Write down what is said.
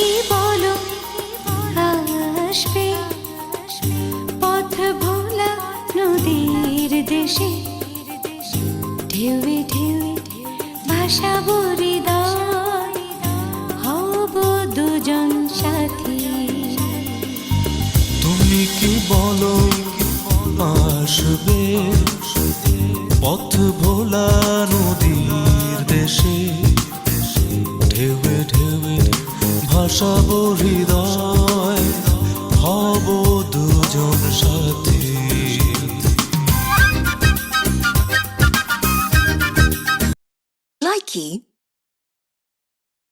কি বলো আসবে পথ ভোলা নদীর দেশে, ঢেউে ঢেউে ভাসাবো হৃদয়, হব দুজন সাথী। তুমি কি বলো আসবে পথ ভোলা নদীর দেশে, ঢেউে ঢেউে ভাসাবো হৃদয়, হব দুজন সাথী। Likey